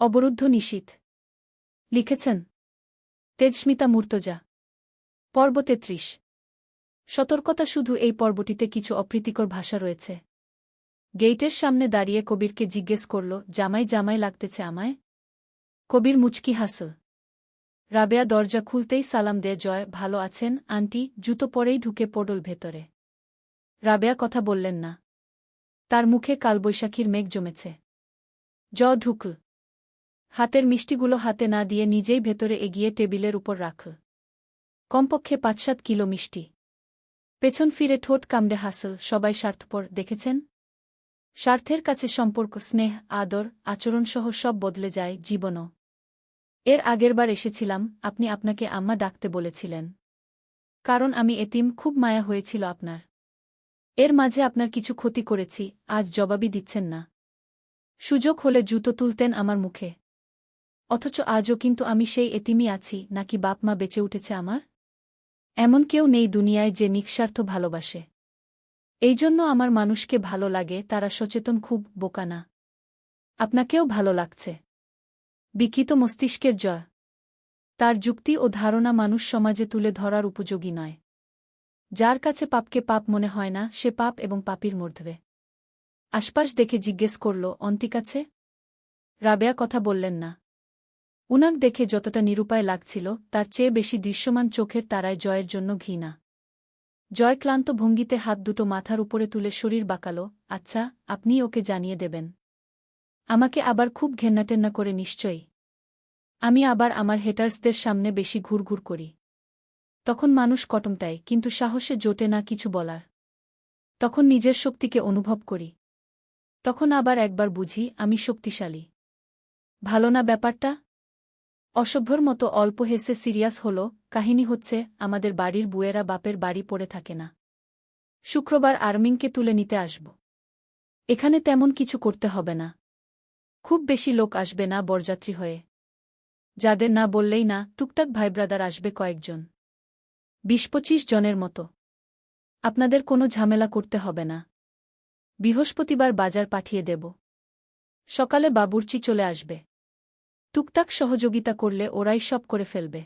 অবরুদ্ধ নিশীথ লিখেছেন তেজস্মিতা মুর্তজা। পর্ব ৩৩। সতর্কতা। শুধু এই পর্বটিতে কিছু অপ্রীতিকর ভাষা রয়েছে। গেইটের সামনে দাঁড়িয়ে কবিরকে জিজ্ঞেস করল, জামাই জামাই লাগতেছে আমায়? কবির মুচকি হাসল। রাবেয়া দরজা খুলতেই সালাম দেয়, জয় ভালো আছেন আন্টি? জুতো পরেই ঢুকে পড়ল ভেতরে। রাবেয়া কথা বললেন না। তার মুখে কালবৈশাখীর মেঘ জমেছে। ঢুকল। হাতের মিষ্টিগুলো হাতে না দিয়ে নিজেই ভেতরে এগিয়ে টেবিলের উপর রাখল। কমপক্ষে ৫-৭ কিলো মিষ্টি। পেছন ফিরে ঠোঁট কামড়ে হাসল। সবাই স্বার্থপর, দেখেছেন? স্বার্থের কাছে সম্পর্ক, স্নেহ, আদর, আচরণসহ সব বদলে যায়। জীবনও। এর আগেরবার এসেছিলাম, আপনি আপনাকে আম্মা ডাকতে বলেছিলেন। কারণ আমি এতিম, খুব মায়া হয়েছিল আপনার। এর মাঝে আপনার কিছু ক্ষতি করেছি, আজ জবাবই দিচ্ছেন না। সুযোগ হলে জুতো তুলতেন আমার মুখে। অথচ আজও কিন্তু আমি সেই এতিমই আছি, নাকি বাপ মা বেঁচে উঠেছে আমার? এমন কেউ নেই দুনিয়ায় যে নিঃস্বার্থ ভালোবাসে। এই জন্য আমার মানুষকে ভালো লাগে, তারা সচেতন, খুব বোকা না। আপনাকেও ভালো লাগছে। বিকৃত মস্তিষ্কের জয়। তার যুক্তি ও ধারণা মানুষ সমাজে তুলে ধরার উপযোগী নয়। যার কাছে পাপকে পাপ মনে হয় না, সে পাপ এবং পাপীর মধ্যে। আশপাশ দেখে জিজ্ঞেস করল, অন্তিকাছে? রাবেয়া কথা বললেন না। উনাক দেখে যতটা নিরুপায় লাগছিল, তার চেয়ে বেশি দৃশ্যমান চোখের তারায় জয়ের জন্য ঘৃণা। জয় ক্লান্ত ভঙ্গিতে হাত দুটো মাথার উপরে তুলে শরীর বাঁকাল। আচ্ছা, আপনি ওকে জানিয়ে দেবেন। আমাকে আবার খুব ঘেন্নাটেন্না করে নিশ্চয়ই। আমি আবার আমার হেটার্সদের সামনে বেশি ঘুরঘুর করি। তখন মানুষ কটমটায়, কিন্তু সাহসে জোটে না কিছু বলার। তখন নিজের শক্তিকে অনুভব করি। তখন আবার একবার বুঝি আমি শক্তিশালী। ভালো না ব্যাপারটা? অসভ্যর মতো অল্প হেসে সিরিয়াস হল, কাহিনী হচ্ছে, আমাদের বাড়ির বুয়েরা বাপের বাড়ি পড়ে থাকে না। শুক্রবার আর্মিনকে তুলে নিতে আসব। এখানে তেমন কিছু করতে হবে না। খুব বেশি লোক আসবে না বরযাত্রী হয়ে। যাদের না বললেই না, টুকটাক ভাইব্রাদার আসবে কয়েকজন। ২০-২৫ জনের মতো। আপনাদের কোনো ঝামেলা করতে হবে না। বৃহস্পতিবার বাজার পাঠিয়ে দেব। সকালে বাবুর্চি চলে আসবে। টুকটাক সহযোগিতা করলে ওরাই সব করে ফেলবে।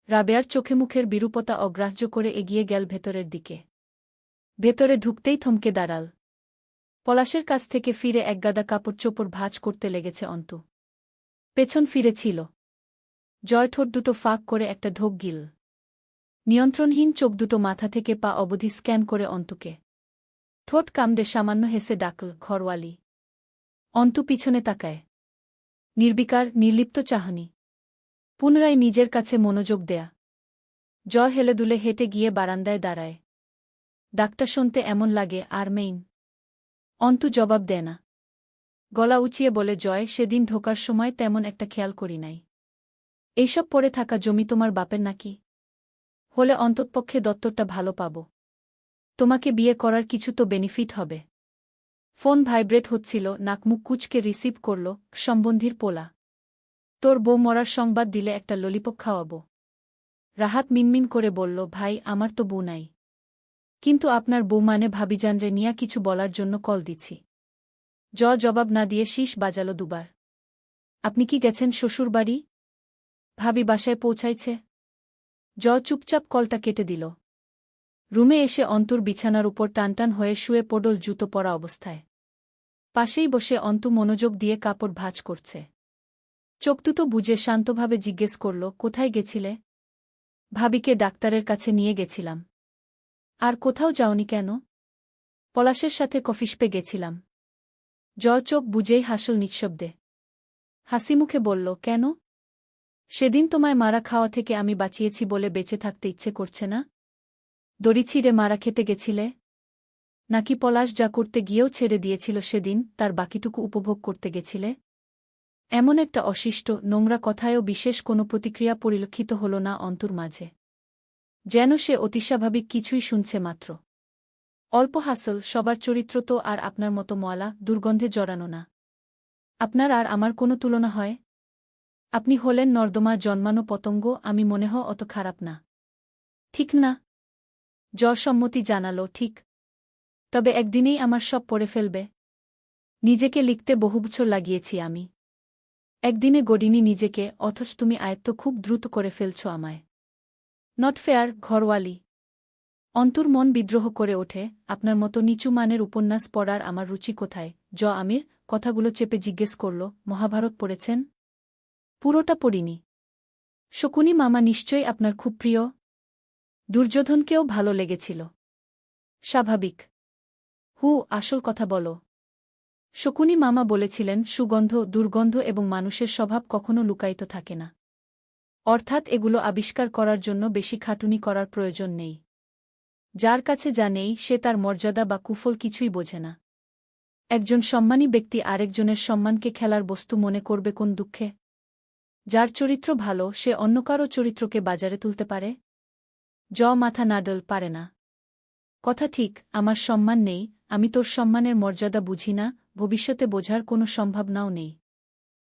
রাবেয়ার চোখে মুখের বিরূপতা অগ্রাহ্য করে এগিয়ে গেল ভেতরের দিকে। ভেতরে ঢুকতেই থমকে দাঁড়াল। পলাশের কাছ থেকে ফিরে একগাদা কাপড় চোপড় ভাঁজ করতে লেগেছে অন্তু। পেছন ফিরেছিল। জয় ঠোঁট দুটো ফাঁক করে একটা ঢোক গিল। নিয়ন্ত্রণহীন চোখ দুটো মাথা থেকে পা অবধি স্ক্যান করে অন্তুকে। ঠোঁট কামড়ে সামান্য হেসে ডাকল, ঘরওয়ালি। অন্তু পিছনে তাকায়। নির্বিকার, নির্লিপ্ত চাহনি। পুনরায় নিজের কাছে মনোযোগ দেয়া। জয় হেলেদুলে হেঁটে গিয়ে বারান্দায় দাঁড়ায়। ডাকটা শুনতে এমন লাগে, আর মেইন। অন্তু জবাব দেয় না। গলা উঁচিয়ে বলে, জয়, সেদিন ঢোকার সময় তেমন একটা খেয়াল করি নাই। এইসব পড়ে থাকা জমি তোমার বাপের নাকি? হলে অন্ততপক্ষে দত্তরটা ভালো পাব। তোমাকে বিয়ে করার কিছু তো বেনিফিট হবে। ফোন ভাইব্রেট হচ্ছিল, নাকমুখ কুচকে রিসিভ করল, সম্বন্ধীর পোলা। তোর বউ মরার সংবাদ দিলে একটা ললিপপ খাওয়াব। রাহাত মিনমিন করে বলল, ভাই, আমার তো বউ নাই। কিন্তু আপনার বউ মানে ভাবিজানরে নিয়া কিছু বলার জন্য কল দিছি। জবাব না দিয়ে শীষ বাজালো দুবার। আপনি কি গেছেন শ্বশুরবাড়ি? ভাবি বাসায় পৌঁছাইছে। চুপচাপ কলটা কেটে দিল। রুমে এসে অন্তুর বিছানার উপর টানটান হয়ে শুয়ে পড়ল জুতো পরা অবস্থায়। পাশেই বসে অন্তু মনোযোগ দিয়ে কাপড় ভাঁজ করছে। চোখ দুটো বুজে শান্তভাবে জিজ্ঞেস করল, কোথায় গেছিলে? ভাবিকে ডাক্তারের কাছে নিয়ে গেছিলাম। আর কোথাও যাওনি কেন? পলাশের সাথে কফিশপে গেছিলাম। চোখ বুজেই হাসল নিঃশব্দে। হাসিমুখে বলল, কেন? সেদিন তোমায় মারা খাওয়া থেকে আমি বাঁচিয়েছি বলে বেঁচে থাকতে ইচ্ছে করছে না? দড়ি ছিঁড়ে মারা খেতে গেছিলে? নাকি পলাশ যা করতে গিয়েও ছেড়ে দিয়েছিল সেদিন, তার বাকিটুকু উপভোগ করতে গেছিলে? এমন একটা অশিষ্ট, নোংরা কথায়ও বিশেষ কোনো প্রতিক্রিয়া পরিলক্ষিত হল না অন্তুর মাঝে। যেন সে অতিস্বাভাবিক কিছুই শুনছে মাত্র। অল্প হাসল, সবার চরিত্র তো আর আপনার মতো ময়লা, দুর্গন্ধে জড়ানো না। আপনার আর আমার কোনো তুলনা হয়? আপনি হলেন নর্দমা জন্মানো পতঙ্গ, আমি মনে হয় অত খারাপ না। ঠিক না? সম্মতি জানালো, ঠিক। তবে একদিনেই আমার সব পড়ে ফেলবে। নিজেকে লিখতে বহু বছর লাগিয়েছি আমি। একদিনে গড়িনি নিজেকে, অথচ তুমি আয়ত্ত খুব দ্রুত করে ফেলছ আমায়। Not fair, Gharwali. অন্তুর মন বিদ্রোহ করে ওঠে, আপনার মতো নিচু মানের উপন্যাস পড়ার আমার রুচি কোথায়? আমির কথাগুলো চেপে জিজ্ঞেস করল, মহাভারত পড়েছেন? পুরোটা পড়িনি। শকুনি মামা নিশ্চয়ই আপনার খুব প্রিয়? দুর্যোধনকেও ভালো লেগেছিল। স্বাভাবিক। আসল কথা বলো। শকুনি মামা বলেছিলেন, সুগন্ধ, দুর্গন্ধ এবং মানুষের স্বভাব কখনো লুকায়িত থাকে না। অর্থাৎ এগুলো আবিষ্কার করার জন্য বেশি খাটুনি করার প্রয়োজন নেই। যার কাছে যা নেই সে তার মর্যাদা বা কুফল কিছুই বোঝে না। একজন সম্মানী ব্যক্তি আরেকজনের সম্মানকে খেলার বস্তু মনে করবে কোন দুঃখে? যার চরিত্র ভালো সে অন্য কারো চরিত্রকে বাজারে তুলতে পারে? মাথা নাডল পারে না। কথা ঠিক, আমার সম্মান নেই, আমি তোর সম্মানের মর্যাদা বুঝি না, ভবিষ্যতে বোঝার কোনো সম্ভাবনাও নেই।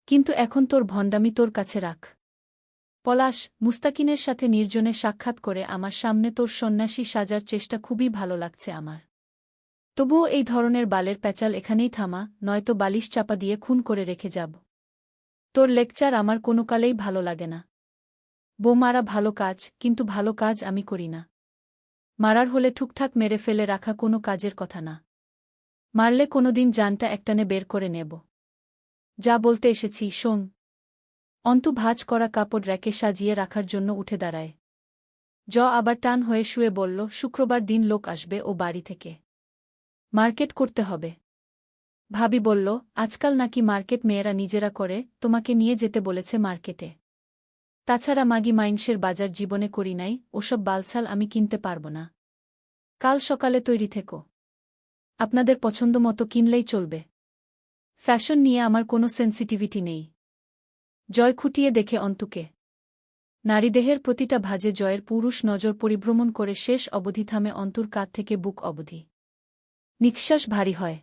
কিন্তু এখন তোর ভণ্ডামি তোর কাছে রাখ। পলাশ, মুস্তাকিনের সাথে নির্জনে সাক্ষাৎ করে আমার সামনে তোর সন্ন্যাসী সাজার চেষ্টা খুবই ভালো লাগছে আমার। তবুও এই ধরনের বালের প্যাচাল এখানেই থামা, নয়তো বালিশ চাপা দিয়ে খুন করে রেখে যাব। তোর লেকচার আমার কোনো কালেই ভালো লাগে না। মারা ভালো কাজ, কিন্তু ভালো কাজ আমি করি না। মারার হলে ঠুকঠাক মেরে ফেলে রাখা কোনো কাজের কথা না। মারলে কোনোদিন জানটা একটানে বের করে নেব। যা বলতে এসেছি শোন। অন্তু ভাঁজ করা কাপড় র্যাকে সাজিয়ে রাখার জন্য উঠে দাঁড়ায়। আবার টান হয়ে শুয়ে বলল, শুক্রবার দিন লোক আসবে ও বাড়ি থেকে। মার্কেট করতে হবে। ভাবি বলল, আজকাল নাকি মার্কেট মেয়েরা নিজেরা করে, তোমাকে নিয়ে যেতে বলেছে মার্কেটে। তাছাড়া মাগি মাইনসের বাজার জীবনে করি নাই, ওসব বালছাল আমি কিনতে পারব না। কাল সকালে তৈরি থেকো। আপনাদের পছন্দ মতো কিনলেই চলবে। ফ্যাশন নিয়ে আমার কোনো সেন্সিটিভিটি নেই। জয় খুঁটিয়ে দেখে অন্তুকে। নারীদেহের প্রতিটা ভাজে জয়ের পুরুষ নজর পরিভ্রমণ করে শেষ অবধি থামে অন্তুর কাঁধ থেকে বুক অবধি। নিঃশ্বাস ভারী হয়।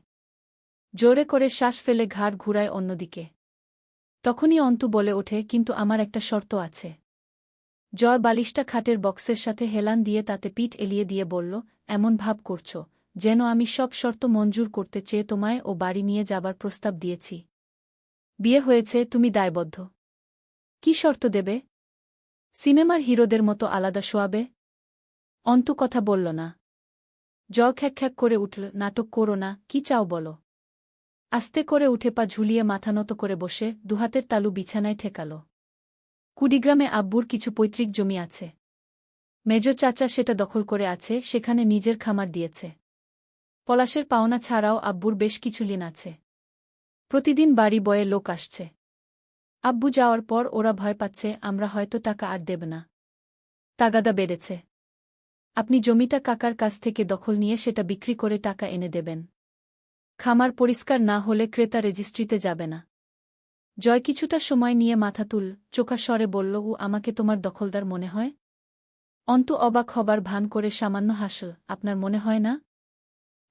জোরে করে শ্বাস ফেলে ঘাড় ঘুরায় অন্যদিকে। তখনই অন্তু বলে ওঠে, কিন্তু আমার একটা শর্ত আছে। জয় বালিশটা খাটের বক্সের সাথে হেলান দিয়ে তাতে পিঠ এলিয়ে দিয়ে বলল, এমন ভাব করছ যেন আমি সব শর্ত মঞ্জুর করতে চেয়ে তোমায় ও বাড়ি নিয়ে যাবার প্রস্তাব দিয়েছি। বিয়ে হয়েছে, তুমি দায়বদ্ধ। কি শর্ত দেবে? সিনেমার হিরোদের মতো আলাদা শোয়াবে? অন্তু কথা বলল না। খ্যাক করে উঠল, নাটক করো না, কি চাও বলো। আস্তে করে উঠে পা ঝুলিয়ে মাথা নত করে বসে দুহাতের তালু বিছানায় ঠেকাল। কুড়িগ্রামে আব্বুর কিছু পৈতৃক জমি আছে। মেজ চাচা সেটা দখল করে আছে, সেখানে নিজের খামার দিয়েছে। পলাশের পাওনা ছাড়াও আব্বুর বেশ কিছু ঋণ আছে। প্রতিদিন বাড়ি বয়ে লোক আসছে। আব্বু যাওয়ার পর ওরা ভয় পাচ্ছে আমরা হয়তো টাকা আর দেব না। তাগাদা বেড়েছে। আপনি জমিটা কাকার কাছ থেকে দখল নিয়ে সেটা বিক্রি করে টাকা এনে দেবেন। খামার পরিষ্কার না হলে ক্রেতা রেজিস্ট্রিতে যাবে না। জয় কিছুটা সময় নিয়ে মাথা তুল চোখা স্বরে বলল, আমাকে তোমার দখলদার মনে হয়? অন্তু অবাক হবার ভান করে সামান্য হাসল, আপনার মনে হয় না?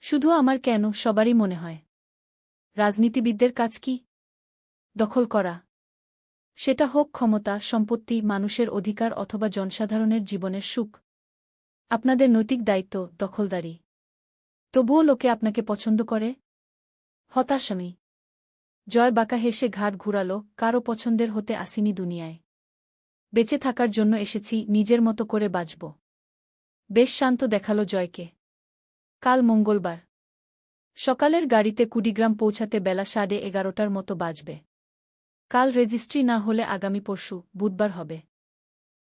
শুধু আমার কেন, সবারই মনে হয়। রাজনীতিবিদদের কাজ কি? দখল করা। সেটা হোক ক্ষমতা, সম্পত্তি, মানুষের অধিকার অথবা জনসাধারণের জীবনের সুখ। আপনাদের নৈতিক দায়িত্ব দখলদারি। তবুও লোকে আপনাকে পছন্দ করে? হতাশ আমি। জয় বাঁকা হেসে ঘাড় ঘুরাল, কারও পছন্দের হতে আসিনি দুনিয়ায়। বেঁচে থাকার জন্য এসেছি, নিজের মতো করে বাঁচব। বেশ শান্ত দেখাল জয়কে। কাল মঙ্গলবার। সকালের গাড়িতে কুড়িগ্রাম পৌঁছাতে বেলা 11:30টার মতো বাজবে। কাল রেজিস্ট্রি না হলে আগামী পরশু, বুধবার হবে।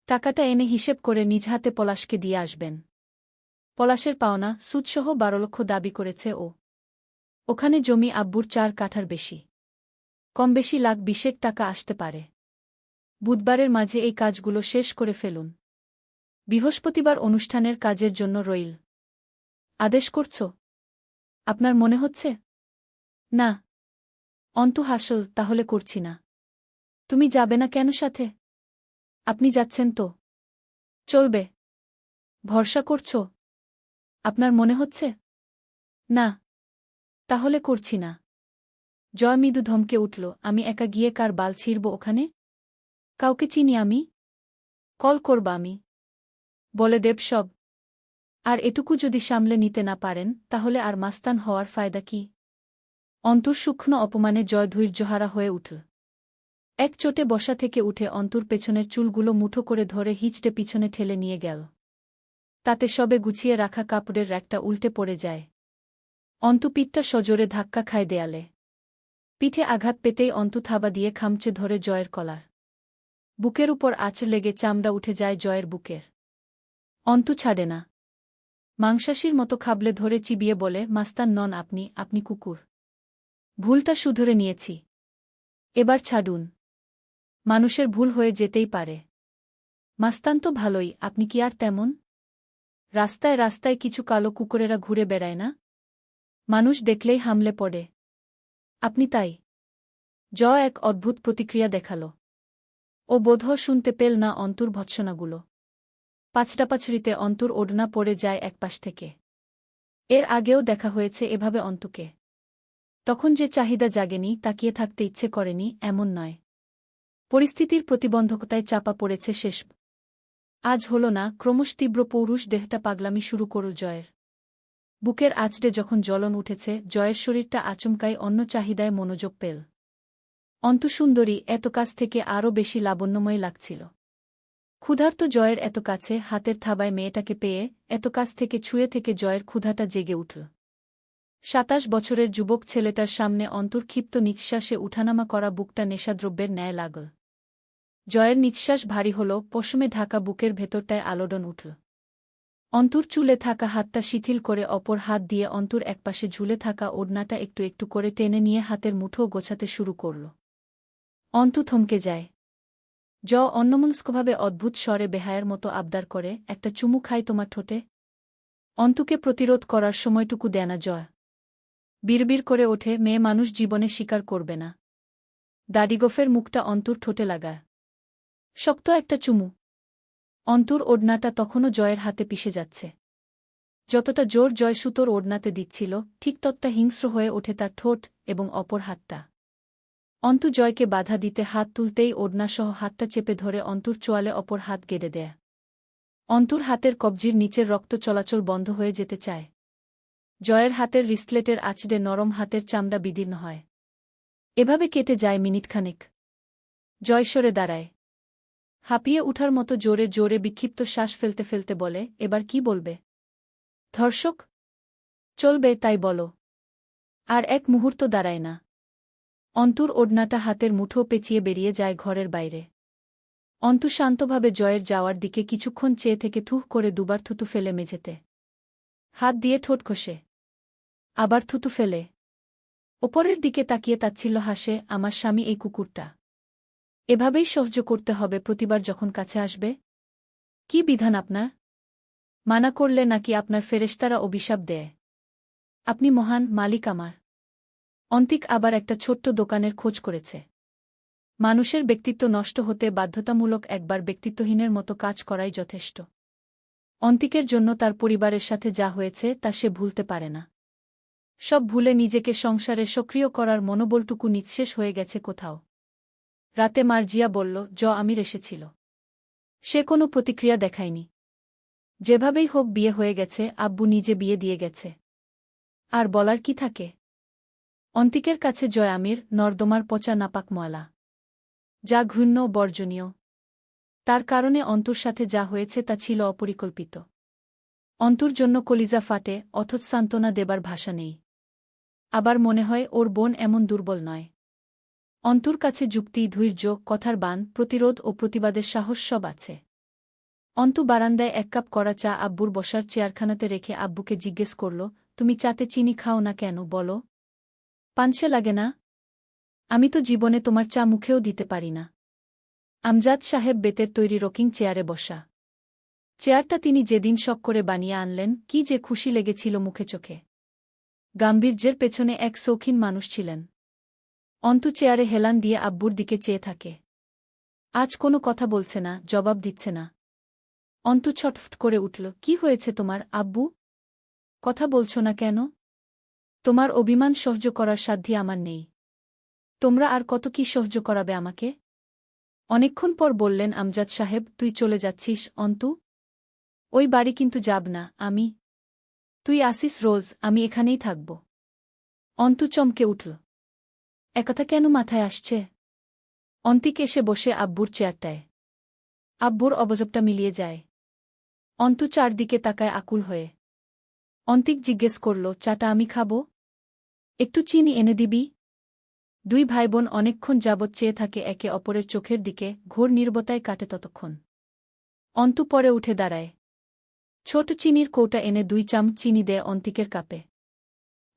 টাকাটা এনে হিসেব করে নিজ হাতে পলাশকে দিয়ে আসবেন। পলাশের পাওনা সুদসহ 12 লক্ষ দাবি করেছে ও। ওখানে জমি আব্বুর 4 কাঠার বেশি। কম বেশি লাখ 20 টাকা আসতে পারে। বুধবারের মাঝে এই কাজগুলো শেষ করে ফেলুন। বৃহস্পতিবার অনুষ্ঠানের কাজের জন্য রইল। আদেশ করছ? আপনার মনে হচ্ছে? না। অন্তু হাসল, তাহলে করছি না। তুমি যাবে না কেন সাথে? আপনি যাচ্ছেন তো? চলবে। ভরসা করছ? আপনার মনে হচ্ছে? না। তাহলে করছি না। জয় মৃদু ধমকে উঠল, আমি একা গিয়ে কার বাল ছিঁড়ব ওখানে? কাউকে চিনি আমি? কল করবা আমি? বলে দেব সব। আর এটুকু যদি সামলে নিতে না পারেন তাহলে আর মাস্তান হওয়ার ফায়দা কি? অন্তর সূক্ষ্ম অপমানে জয় ধৈর্যহারা হয়ে উঠল। এক চোটে বসা থেকে উঠে অন্তুর পেছনের চুলগুলো মুঠো করে ধরে হিঁচড়ে পিছনে ঠেলে নিয়ে গেল। তাতে সবে গুছিয়ে রাখা কাপড়ের র্যাকটা উল্টে পড়ে যায়। অন্তু পিঠটা সজোরে ধাক্কা খায় দেয়ালে। পিঠে আঘাত পেতেই অন্তু থাবা দিয়ে খামচে ধরে জয়ের কলার। বুকের উপর আঁচ লেগে চামড়া উঠে যায় জয়ের বুকের। অন্তু ছাড়ে না। মাংসাশীর মতো খাবলে ধরে চিবিয়ে বলে, মাস্তান নন আপনি, আপনি কুকুর। ভুলটা শুধরে নিয়েছি। এবার ছাড়ুন। মানুষের ভুল হয়ে যেতেই পারে। মাস্তান তো ভালোই, আপনি কি আর তেমন? রাস্তায় রাস্তায় কিছু কালো কুকুরেরা ঘুরে বেড়ায় না? মানুষ দেখলেই হামলে পড়ে। আপনি তাই? এক অদ্ভুত প্রতিক্রিয়া দেখাল। ও বোধহয় শুনতে পেল না অন্তুর ভৎসনাগুলো। পাছড়াপাছড়িতে অন্তুর ওড়না পড়ে যায় একপাশ থেকে। এর আগেও দেখা হয়েছে এভাবে অন্তুকে। তখন যে চাহিদা জাগেনি, তাকিয়ে থাকতে ইচ্ছে করেনি, এমন নয়। পরিস্থিতির প্রতিবন্ধকতায় চাপা পড়েছে শেষ। আজ হল না, ক্রমশ তীব্র পৌরুষ দেহটা পাগলামি শুরু করল জয়ের। বুকের আঁচড়ে যখন জ্বলন উঠেছে, জয়ের শরীরটা আচমকাই অন্য চাহিদায় মনোযোগ পেল। অন্তু সুন্দরী, এত কাছ থেকে আরও বেশি লাবণ্যময় লাগছিল। ক্ষুধার্ত জয়ের এত কাছে হাতের থাবায় মেয়েটাকে পেয়ে, এত কাছ থেকে ছুঁয়ে থেকে জয়ের ক্ষুধাটা জেগে উঠল। ২৭ বছরের যুবক ছেলেটার সামনে অন্তুর ক্ষিপ্ত নিঃশ্বাসে উঠানামা করা বুকটা নেশাদ্রব্যের ন্যায় লাগল। জয়ের নিঃশ্বাস ভারী হল, পশমে ঢাকা বুকের ভেতরটায় আলোড়ন উঠল। অন্তুর চুলে থাকা হাতটা শিথিল করে অপর হাত দিয়ে অন্তুর একপাশে ঝুলে থাকা ওড়নাটা একটু একটু করে টেনে নিয়ে হাতের মুঠো গোছাতে শুরু করল। অন্তু থমকে যায়। অন্যমনস্কভাবে অদ্ভুত স্বরে বেহায়ার মতো আবদার করে, একটা চুমু খাই তোমার ঠোঁটে। অন্তুকে প্রতিরোধ করার সময়টুকু দেয় না জয়। বিড়বিড় করে ওঠে, মেয়ে মানুষ জীবনে স্বীকার করবে না। দাড়িগোফের মুখটা অন্তুর ঠোঁটে লাগায়। শক্ত একটা চুমু। অন্তুর ওড়নাটা তখনও জয়ের হাতে পিষে যাচ্ছে। যতটা জোর জয় সুতোর ওড়নাতে দিচ্ছিল, ঠিক ততটা হিংস্র হয়ে ওঠে তার ঠোঁট এবং অপর হাতটা। অন্তু জয়কে বাধা দিতে হাত তুলতেই ওড়নাসহ হাতটা চেপে ধরে অন্তুর চোয়ালে অপর হাত গেড়ে দেয়। অন্তুর হাতের কবজির নিচের রক্ত চলাচল বন্ধ হয়ে যেতে চায়। জয়ের হাতের রিস্টলেটের আঁচড়ে নরম হাতের চামড়া বিদীর্ণ হয়। এভাবে কেটে যায় মিনিটখানেক। জয় সরে দাঁড়ায়। হাঁপিয়ে উঠার মতো জোরে জোরে বিক্ষিপ্ত শ্বাস ফেলতে ফেলতে বলে, এবার কি বলবে? ধর্ষক? চলবে তাই বলো। আর এক মুহূর্ত দাঁড়ায় না। অন্তুর ওড়নাটা হাতের মুঠো পেঁচিয়ে বেরিয়ে যায় ঘরের বাইরে। অন্তু শান্তভাবে জয়ের যাওয়ার দিকে কিছুক্ষণ চেয়ে থেকে থুহ করে দুবার থুতু ফেলে মেঝেতে। হাত দিয়ে ঠোঁট ঘষে। আবার থুতু ফেলে। ওপরের দিকে তাকিয়ে তাচ্ছিল্য হাসে, আমার স্বামী এই কুকুরটা। এভাবেই সহ্য করতে হবে প্রতিবার যখন কাছে আসবে? কি বিধান আপনার? মানা করলে নাকি আপনার ফেরেশতারা অভিশাপ দেয়? আপনি মহান, মালিক আমার। অন্তিক আবার একটা ছোট্ট দোকানের খোঁজ করেছে। মানুষের ব্যক্তিত্ব নষ্ট হতে বাধ্যতামূলক একবার ব্যক্তিত্বহীনের মতো কাজ করাই যথেষ্ট। অন্তিকের জন্য তার পরিবারের সাথে যা হয়েছে তা সে ভুলতে পারে না। সব ভুলে নিজেকে সংসারে সক্রিয় করার মনোবলটুকু নিঃশেষ হয়ে গেছে কোথাও। রাতে মার্জিয়া বলল, আমির এসেছিল। সে কোনো প্রতিক্রিয়া দেখায়নি। যেভাবেই হোক বিয়ে হয়ে গেছে, আব্বু নিজে বিয়ে দিয়ে গেছে। আর বলার কি থাকে? অন্তিকের কাছে আমির নর্দমার পচা নাপাক ময়লা। যা ঘৃণ্য বর্জনীয়। তার কারণে অন্তুর সাথে যা হয়েছে তা ছিল অপরিকল্পিত। অন্তুর জন্য কলিজা ফাটে, অথচ সান্ত্বনা দেবার ভাষা নেই। আবার মনে হয় ওর বোন এমন দুর্বল নয়। অন্তুর কাছে যুক্তি, ধৈর্য, কথার বান, প্রতিরোধ ও প্রতিবাদের সাহস সব আছে। অন্তু বারান্দায় এক কাপ করা চা আব্বুর বসার চেয়ারখানাতে রেখে আব্বুকে জিজ্ঞেস করল, তুমি চাতে চিনি খাও না কেন বলো? পানসে লাগে না? আমি তো জীবনে তোমার চা মুখেও দিতে পারি না। আমজাদ সাহেব বেতের তৈরি রকিং চেয়ারে বসা। চেয়ারটা তিনি যেদিন শখ করে বানিয়ে আনলেন, কি যে খুশি লেগেছিল মুখে চোখে। গাম্ভীর্যের পেছনে এক শৌখিন মানুষ ছিলেন। অন্তু চেয়ারে হেলান দিয়ে আব্বুর দিকে চেয়ে থাকে। আজ কোনো কথা বলছে না, জবাব দিচ্ছে না। অন্তু ছটফট করে উঠল, কি হয়েছে তোমার, আব্বু? কথা বলছ না কেন? তোমার অভিমান সহ্য করার সাধ্য আমার নেই। তোমরা আর কত কি সহ্য করাবে আমাকে? অনেকক্ষণ পর বললেন আমজাদ সাহেব, তুই চলে যাচ্ছিস অন্তু? ওই বাড়ি কিন্তু যাব না আমি। তুই আসিস রোজ, আমি এখানেই থাকব। অন্তু চমকে উঠল। একথা কেন মাথায় আসছে? অন্তিক এসে বসে আব্বুর চেয়ারটায়। আব্বুর অবজবটা মিলিয়ে যায়। অন্তু চারদিকে তাকায় আকুল হয়ে। অন্তিক জিজ্ঞেস করল, চাটা আমি খাব? একটু চিনি এনে দিবি? দুই ভাইবোন অনেকক্ষণ যাবৎ চেয়ে থাকে একে অপরের চোখের দিকে, ঘোর নীরবতায় কাটে ততক্ষণ। অন্তু পরে উঠে দাঁড়ায়। ছোট চিনির কৌটা এনে 2 চামচ চিনি দেয় অন্তিকের কাপে।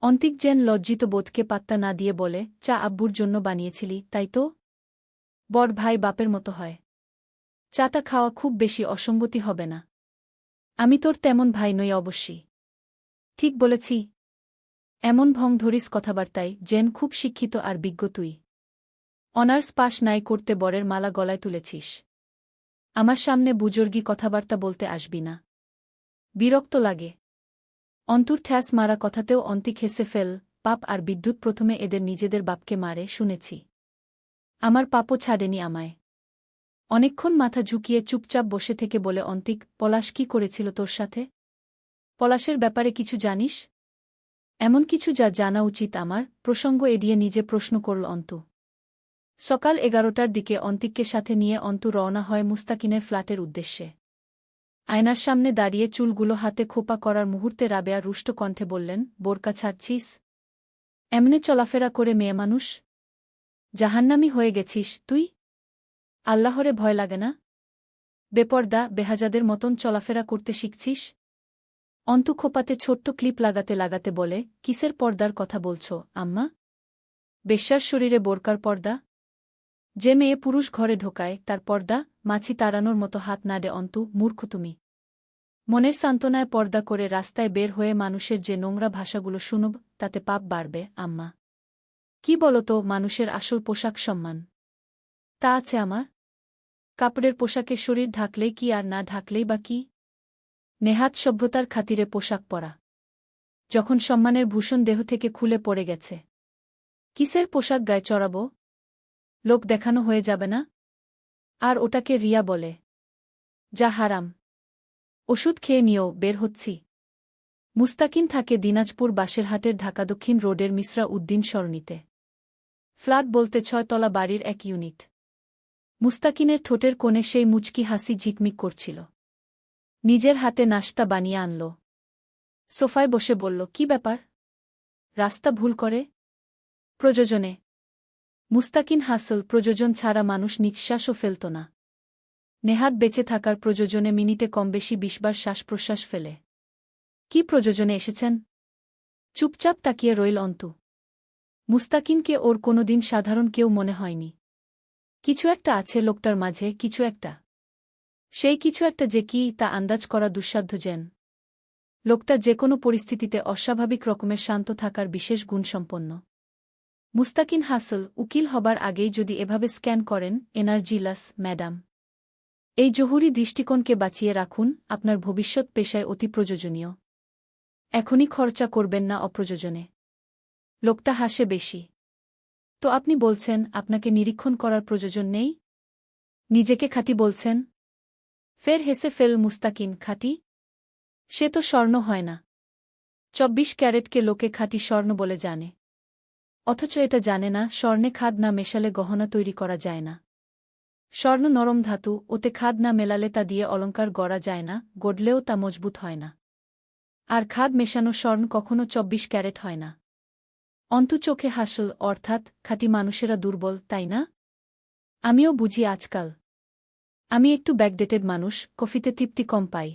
অন্তিক যেন লজ্জিত বোধকে পাত্তা না দিয়ে বলে, চা আব্বুর জন্য বানিয়েছিলি, তাই তো? বড় ভাই বাপের মতো হয়। চাটা খাওয়া খুব বেশি অসঙ্গতি হবে না। আমি তোর তেমন ভাই নই অবশ্যই। ঠিক বলেছি? এমন ভং ধরিস কথাবার্তায় যেন খুব শিক্ষিত আর বিজ্ঞ তুই। অনার্স পাশ নাই করতে বরের মালা গলায় তুলেছিস। আমার সামনে বুজুর্গি কথাবার্তা বলতে আসবি না। বিরক্ত লাগে। অন্তুর ঠ্যাস মারা কথাতেও অন্তিক হেসে ফেল। পাপ আর বিদ্যুৎ প্রথমে এদের নিজেদের বাপকে মারে শুনেছি। আমার পাপও ছাড়েনি আমায়। অনেকক্ষণ মাথা ঝুঁকিয়ে চুপচাপ বসে থেকে বলে অন্তিক, পলাশ কি করেছিল তোর সাথে? পলাশের ব্যাপারে কিছু জানিস? এমন কিছু যা জানা উচিত আমার। প্রসঙ্গ এড়িয়ে নিজে প্রশ্ন করল অন্তু। সকাল 11টার দিকে অন্তিককে সাথে নিয়ে অন্তু রওনা হয় মুস্তাকিনের ফ্ল্যাটের উদ্দেশ্যে। আয়নার সামনে দাঁড়িয়ে চুলগুলো হাতে খোপা করার মুহূর্তে রাবেয়া রুষ্ট কণ্ঠে বললেন, বোরকা ছাড়ছিস? এমনে চলাফেরা করে মেয়ে মানুষ? জাহান্নামী হয়ে গেছিস তুই? আল্লাহরে ভয় লাগে না? বেপর্দা বেহাজাদের মতন চলাফেরা করতে শিখছিস? অন্তু খোপাতে ছোট্ট ক্লিপ লাগাতে লাগাতে বলে, কিসের পর্দার কথা বলছ, আম্মা? বেশ্যার শরীরে বোরকার পর্দা? যে মেয়ে পুরুষ ঘরে ঢোকায় তার পর্দা? মাছি তাড়ানোর মতো হাত নাড়ে অন্তু, মূর্খ তুমি। মনের সান্ত্বনায় পর্দা করে রাস্তায় বের হয়ে মানুষের যে নোংরা ভাষাগুলো শুনব, তাতে পাপ বাড়বে, আম্মা। কি বলো তো, মানুষের আসল পোশাক সম্মান। তা আছে আমার? কাপড়ের পোশাকে শরীর ঢাকলেই কি আর না ঢাকলেই বা কি? নেহাত সভ্যতার খাতিরে পোশাক পরা। যখন সম্মানের ভূষণ দেহ থেকে খুলে পড়ে গেছে, কিসের পোশাক গায়ে চড়াব? লোক দেখানো হয়ে যাবে না? আর ওটাকে রিয়া বলে। যা হারাম। ওষুধ খেয়ে নিও, বের হচ্ছি। মুস্তাকিন থাকে দিনাজপুর বাসেরহাটের ঢাকা দক্ষিণ রোডের মিসরা উদ্দিন সরণিতে। ফ্ল্যাট বলতে 6 তলা বাড়ির 1 ইউনিট। মুস্তাকিনের ঠোঁটের কোণে সেই মুচকি হাসি ঝিকমিক করছিল। নিজের হাতে নাশতা বানিয়ে আনল। সোফায় বসে বলল, কি ব্যাপার? রাস্তা ভুল করে? প্রযোজনে। মুস্তাকিন হাসল। প্রযোজন ছাড়া মানুষ নিঃশ্বাসও ফেলত না। নেহাত বেঁচে থাকার প্রযোজনে মিনিটে কমবেশি 20 বার শ্বাস-প্রশ্বাস ফেলে। কি প্রযোজনে এসেছেন? চুপচাপ তাকিয়ে রইল অন্তু। মুস্তাকিনকে ওর কোনোদিন সাধারণ কেউ মনে হয়নি। কিছু একটা আছে লোকটার মাঝে, কিছু একটা। সেই কিছু একটা যে কি তা আন্দাজ করা দুঃসাধ্য যেন। লোকটা যে কোনো পরিস্থিতিতে অস্বাভাবিক রকমের শান্ত থাকার বিশেষ গুণসম্পন্ন। মুস্তাকিন হাসল। উকিল হবার আগেই যদি এভাবে স্ক্যান করেন, এনার্জিলাস, ম্যাডাম। এই জহুরি দৃষ্টিকোণকে বাঁচিয়ে রাখুন, আপনার ভবিষ্যৎ পেশায় অতি প্রয়োজনীয়। এখনই খরচা করবেন না অপ্রয়োজনে। লোকটা হাসে বেশি। তো আপনি বলছেন আপনাকে নিরীক্ষণ করার প্রয়োজন নেই? নিজেকে খাঁটি বলছেন? ফের হেসে ফেল মুস্তাকিন। খাঁটি? সে তো স্বর্ণ হয় না। 24 ক্যারেটকে লোকে খাঁটি স্বর্ণ বলে জানে। অথচ এটা জানে না, স্বর্ণে খাদ না মেশালে গহনা তৈরি করা যায় না। স্বর্ণ নরম ধাতু, ওতে খাদ না মেলালে তা দিয়ে অলংকার গড়া যায় না, গড়লেও তা মজবুত হয় না। আর খাদ মেশানো স্বর্ণ কখনো 24 ক্যারেট হয় না। অন্তু চোখে হাসল। অর্থাৎ খাঁটি মানুষেরা দুর্বল, তাই না? আমিও বুঝি আজকাল। আমি একটু ব্যাকডেটেড মানুষ, কফিতে তৃপ্তি কম পাই।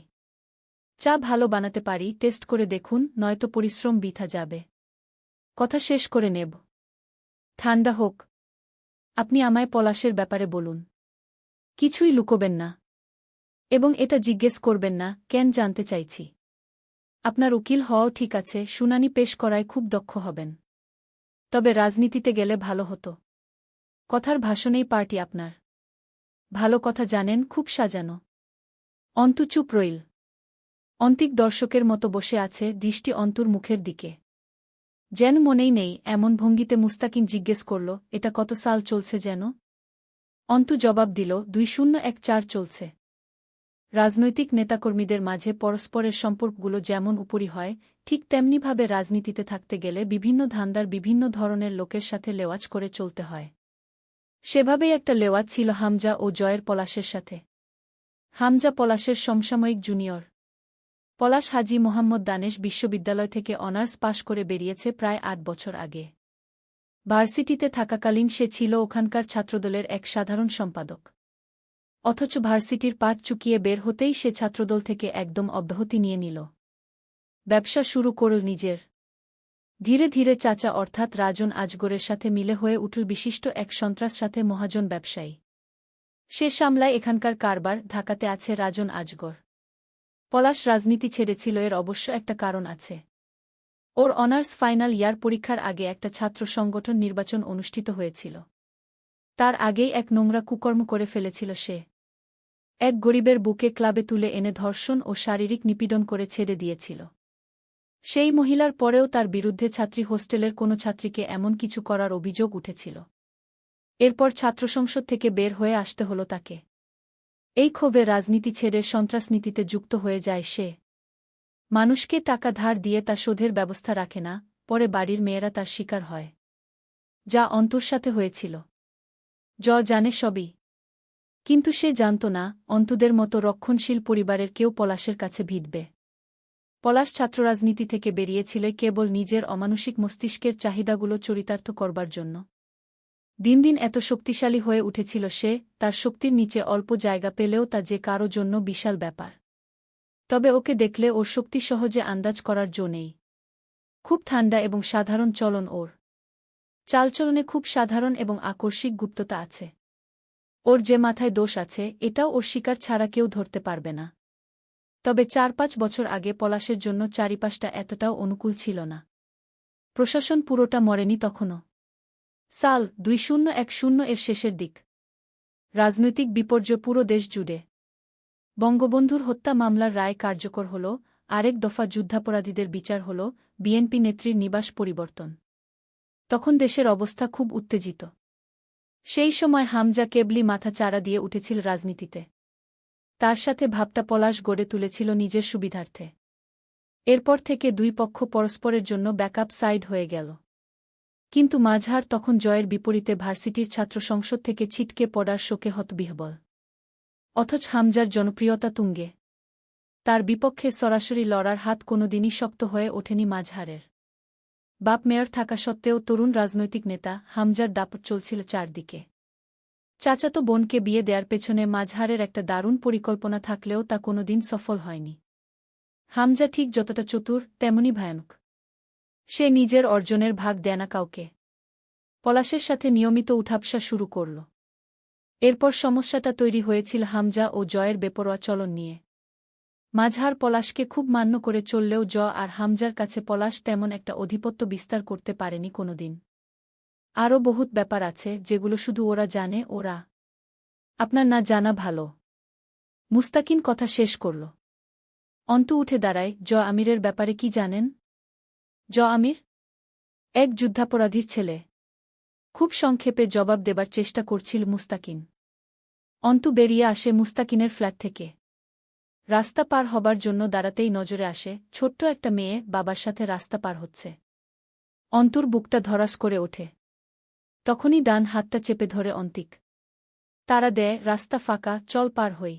চা ভালো বানাতে পারি, টেস্ট করে দেখুন, নয়তো পরিশ্রম বৃথা যাবে। কথা শেষ করে নেব। ঠান্ডা হোক। আপনি আমায় পলাশের ব্যাপারে বলুন। কিছুই লুকোবেন না। এবং এটা জিজ্ঞেস করবেন না, কেন জানতে চাইছি। আপনার উকিল হওয়াও ঠিক আছে, শুনানি পেশ করায় খুব দক্ষ হবেন। তবে রাজনীতিতে গেলে ভালো হতো। কথার ভাষণেই পার্টি আপনার। ভালো কথা জানেন, খুব সাজানো। অন্তু চুপ রইল। অন্তিক দর্শকের মতো বসে আছে, দৃষ্টি অন্তুর মুখের দিকে। যেন মনেই নেই এমন ভঙ্গিতে মুস্তাকিন জিজ্ঞেস করল, এটা কত সাল চলছে যেন? অন্তু জবাব দিল, 2014 চলছে। রাজনৈতিক নেতাকর্মীদের মাঝে পরস্পরের সম্পর্কগুলো যেমন উপরি হয়, ঠিক তেমনিভাবে রাজনীতিতে থাকতে গেলে বিভিন্ন ধান্দার বিভিন্ন ধরনের লোকের সাথে লেওয়াজ করে চলতে হয়। সেভাবেই একটা লেওয়াত ছিল হামজা ও জয়ের পলাশের সাথে। হামজা পলাশের সমসাময়িক জুনিয়র। পলাশ হাজী মোহাম্মদ দানেশ বিশ্ববিদ্যালয় থেকে অনার্স পাশ করে বেরিয়েছে প্রায় ৮ বছর আগে। ভার্সিটিতে থাকাকালীন সে ছিল ওখানকার ছাত্রদলের এক সাধারণ সম্পাদক। অথচ ভার্সিটির পাঠ চুকিয়ে বের হতেই সে ছাত্রদল থেকে একদম অব্যাহতি নিয়ে নিল। ব্যবসা শুরু করল নিজের। ধীরে ধীরে চাচা অর্থাৎ রাজন আজগরের সাথে মিলে হয়ে উঠল বিশিষ্ট এক সন্ত্রাস সাথে মহাজন ব্যবসায়ী। সে সামলায় এখানকার কারবার। ঢাকাতে আছে রাজন আজগর। পলাশ রাজনীতি ছেড়েছিল, এর অবশ্য একটা কারণ আছে। ওর অনার্স ফাইনাল ইয়ার পরীক্ষার আগে একটা ছাত্র সংগঠন নির্বাচন অনুষ্ঠিত হয়েছিল। তার আগেই এক নোংরা কুকর্ম করে ফেলেছিল সে। এক গরিবের বুকে ক্লাবে তুলে এনে ধর্ষণ ও শারীরিক নিপীড়ন করে ছেড়ে দিয়েছিল। সেই মহিলার পরেও তার বিরুদ্ধে ছাত্রী হোস্টেলের কোনো ছাত্রীকে এমন কিছু করার অভিযোগ উঠেছিল। এরপর ছাত্রসংসদ থেকে বের হয়ে আসতে হল তাকে। এই ক্ষোভে রাজনীতি ছেড়ে সন্ত্রাসনীতিতে যুক্ত হয়ে যায় সে। মানুষকে টাকা ধার দিয়ে তা শোধের ব্যবস্থা রাখে না, পরে বাড়ির মেয়েরা তার শিকার হয়। যা অন্তুর সাথে হয়েছিল জানে সবই। কিন্তু সে জানত না, অন্তুদের মতো রক্ষণশীল পরিবারের কেউ পলাশের কাছে ভিড়বে। পলাশ ছাত্ররাজনীতি থেকে বেরিয়েছিল কেবল নিজের অমানুষিক মস্তিষ্কের চাহিদাগুলো চরিতার্থ করবার জন্য। দিন দিন এত শক্তিশালী হয়ে উঠেছিল সে, তার শক্তির নিচে অল্প জায়গা পেলেও তা যে কারো জন্য বিশাল ব্যাপার। তবে ওকে দেখলে ওর শক্তি সহজে আন্দাজ করার জো নেই। খুব ঠান্ডা এবং সাধারণ চলন ওর। চালচলনে খুব সাধারণ এবং আকস্মিক গুপ্ততা আছে। ওর যে মাথায় দোষ আছে এটাও ওর শিকার ছাড়া কেউ ধরতে পারবে না। তবে ৪-৫ বছর আগে পলাশের জন্য চারিপাশটা এতটাও অনুকূল ছিল না। প্রশাসন পুরোটা মরেনি তখনও। সাল ২০১০ এর শেষের দিক। রাজনৈতিক বিপর্যয় পুরো দেশ জুড়ে। বঙ্গবন্ধুর হত্যা মামলার রায় কার্যকর হল, আরেক দফা যুদ্ধাপরাধীদের বিচার হল, বিএনপি নেত্রীর নিবাস পরিবর্তন। তখন দেশের অবস্থা খুব উত্তেজিত। সেই সময় হামজা কেবলি মাথা চাড়া দিয়ে উঠেছিল রাজনীতিতে। তার সাথে ভাবটা পলাশ গড়ে তুলেছিল নিজের সুবিধার্থে। এরপর থেকে দুই পক্ষ পরস্পরের জন্য ব্যাকআপ সাইড হয়ে গেল। কিন্তু মাঝহার তখন জয়ের বিপরীতে ভার্সিটির ছাত্র সংসদ থেকে ছিটকে পড়ার শোকে হতবিহ্বল। অথচ হামজার জনপ্রিয়তা তুঙ্গে। তার বিপক্ষে সরাসরি লড়ার হাত কোনোদিনই শক্ত হয়ে ওঠেনি মাঝহারের। বাপ মেয়র থাকা সত্ত্বেও তরুণ রাজনৈতিক নেতা হামজার দাপট চলছিল চারদিকে। চাচাতো বোনকে বিয়ে দেয়ার পেছনে মাঝহারের একটা দারুণ পরিকল্পনা থাকলেও তা কোনোদিন সফল হয়নি। হামজা ঠিক যতটা চতুর তেমনি ভয়ানক। সে নিজের অর্জনের ভাগ দেয় না কাউকে। পলাশের সাথে নিয়মিত উঠাবসা শুরু করল। এরপর সমস্যাটা তৈরি হয়েছিল হামজা ও জয়ের বেপরোয়া চলন নিয়ে। মাঝহার পলাশকে খুব মান্য করে চললেও আর হামজার কাছে পলাশ তেমন একটা আধিপত্য বিস্তার করতে পারেনি কোনোদিন। আরও বহুত ব্যাপার আছে যেগুলো শুধু ওরা জানে। ওরা আপনার না জানা ভালো। মুস্তাকিন কথা শেষ করল। অন্তু উঠে দাঁড়ায়। আমিরের ব্যাপারে কি জানেন? আমির এক যুদ্ধাপরাধীর ছেলে। খুব সংক্ষেপে জবাব দেবার চেষ্টা করছিল মুস্তাকিন। অন্তু বেরিয়ে আসে মুস্তাকিনের ফ্ল্যাট থেকে। রাস্তা পার হবার জন্য দাঁড়াতেই নজরে আসে ছোট্ট একটা মেয়ে বাবার সাথে রাস্তা পার হচ্ছে। অন্তুর বুকটা ধরাস করে ওঠে। তখনই ডান হাতটা চেপে ধরে অন্তিক। তারা দেয়, রাস্তা ফাঁকা, চল পার হই।